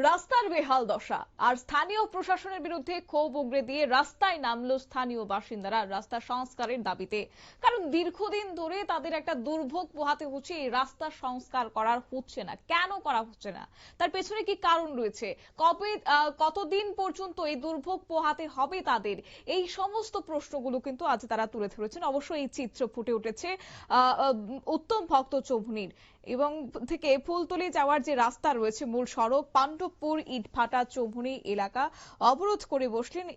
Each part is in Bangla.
রাস্তার বেহাল দশা আর স্থানীয় প্রশাসনের বিরুদ্ধে ক্ষোভ উগরে দিয়ে রাস্তায় নামলো স্থানীয় বাসিন্দারা রাস্তা সংস্কারের দাবিতে। কারণ দীর্ঘদিন ধরে তাদের একটা দুর্ভোগ পোহাতে হচ্ছে, এই রাস্তা সংস্কার করার হচ্ছে না। কেন করা হচ্ছে না, তার পেছনে কি কারণ রয়েছে, কবে কতদিন পর্যন্ত এই দুর্ভোগ পোহাতে হবে তাদের, এই সমস্ত প্রশ্নগুলো কিন্তু আজ তারা তুলে ধরেছেন। অবশ্যই এই চিত্র ফুটে উঠেছে উত্তম ভক্ত চৌধুরীর এবং থেকে ফুলতলি যাওয়ার যে রাস্তা রয়েছে, মূল সড়ক পাণ্ডবপুর ইটভাটা চৌমুহনী এলাকা অবরোধ করে বসলেন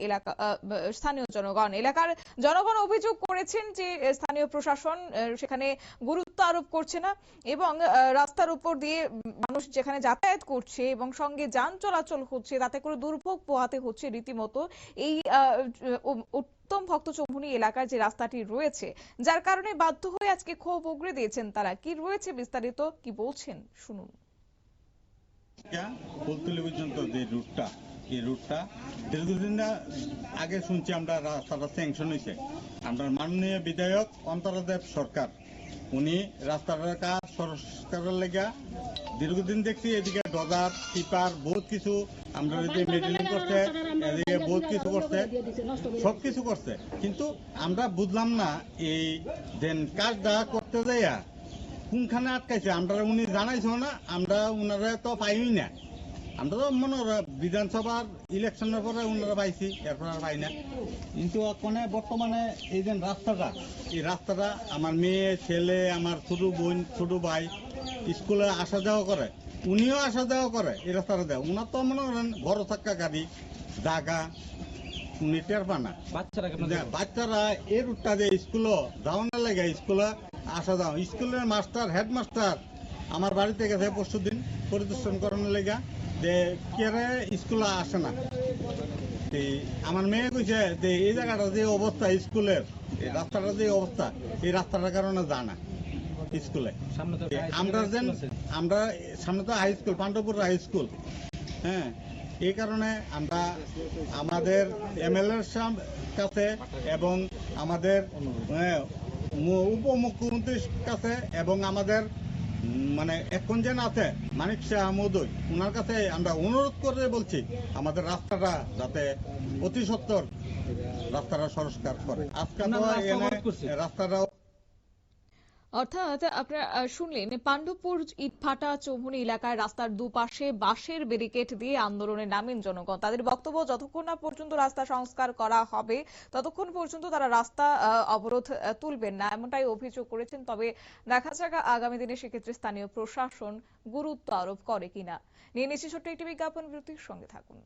স্থানীয় জনগণ। এলাকার জনগণ অভিযোগ করেছেন যে স্থানীয় প্রশাসন সেখানে গুরুত্ব আরোপ করছে না এবং রাস্তার উপর দিয়ে মানুষ যেখানে যাতায়াত করছে এবং সঙ্গে যান চলাচল হচ্ছে, তাতে করে দুর্ভোগ পোহাতে হচ্ছে রীতিমতো। এই উত্তম ভক্ত চৌমুহনী এলাকার যে রাস্তাটি রয়েছে, যার কারণে বাধ্য হয়ে আজকে ক্ষোভ উগরে দিয়েছেন তারা। কি রয়েছে বিস্তারিত, কি বলছেন শুনুন। ফুলতলি পর্যন্ত যে রুটটা, এই রুটটা দীর্ঘদিন আগে শুনছি আমরা রাস্তাটা স্যাংশন হয়েছে। আমরা মাননীয় বিধায়ক অন্তরদেব সরকার, উনি রাস্তাটার কাজ সংস্কারের লেগা দীর্ঘদিন দেখছি এদিকে ডজার টিপার বহুত কিছু আমরা মেটেলিং করছে, এদিকে বহুত কিছু করছে, সবকিছু করছে, কিন্তু আমরা বুঝলাম না এই দেন কাজটা করতে যাইয়া কোনখানে আটকাইছে। আমরা উনি জানাইছো না, আমরা উনারা তো পাইই না। আমরা তো মনে বিধানসভার ইলেকশনের পরে উনারা পাইছি, এরপর আর পাই না। কিন্তু ওখানে বর্তমানে এই যে রাস্তাটা, এই রাস্তাটা আমার মেয়ে ছেলে, আমার ছোট বোন ছোট ভাই স্কুলে আসা যাওয়া করে, উনিও আসা যাওয়া করে এই রাস্তাটা দেয়। উনার তো মনে করেন বড় থাকা গাড়ি জাগা উনি টের পান না। বাচ্চারা এই রুটটা যে স্কুলে যাওয়া না লাগে, স্কুলে আসা যাওয়া, স্কুলের মাস্টার হেডমাস্টার আমার বাড়িতে গেছে পরশু দিন পরিদর্শন করানোর লেগা যে কেরে স্কুলে আসে না। আমার মেয়ে কইছে যে এই জায়গাটা যে অবস্থা স্কুলের, এই রাস্তাটা যে অবস্থা, এই রাস্তাটার কারণে জানা স্কুলে আমরা সামনে তো high school, Pandabpur high school. হ্যাঁ, এই কারণে আমরা আমাদের এমএলএর কাছে এবং আমাদের উপমুখ্যমন্ত্রীর কাছে এবং আমাদের মানে এখন যেন আছে মানিক শাহ মহোদয়, ওনার কাছে আমরা অনুরোধ করে বলছি আমাদের রাস্তাটা যাতে অতি সত্বর রাস্তাটা সংস্কার করে। আজকে রাস্তাটা অর্থাৎ আপনারা শুনলেন, পাণ্ডবপুর ইটভাটা চৌমুহনী এলাকায় রাস্তার দুপাশে বাঁশের ব্যারিকেড দিয়ে আন্দোলনে নামেন জনগণ। তাদের বক্তব্য, যতক্ষণ না পর্যন্ত রাস্তা সংস্কার করা হবে ততক্ষণ পর্যন্ত তারা রাস্তা অবরোধ তুলবেন না, এমনটাই অভিযোগ করেছেন। তবে দেখা যাক আগামী দিনে সেক্ষেত্রে স্থানীয় প্রশাসন গুরুত্ব আরোপ করে কিনা। নিয়ে নিচ্ছি ছোট্ট একটি বিজ্ঞাপন বিরতির, সঙ্গে থাকুন।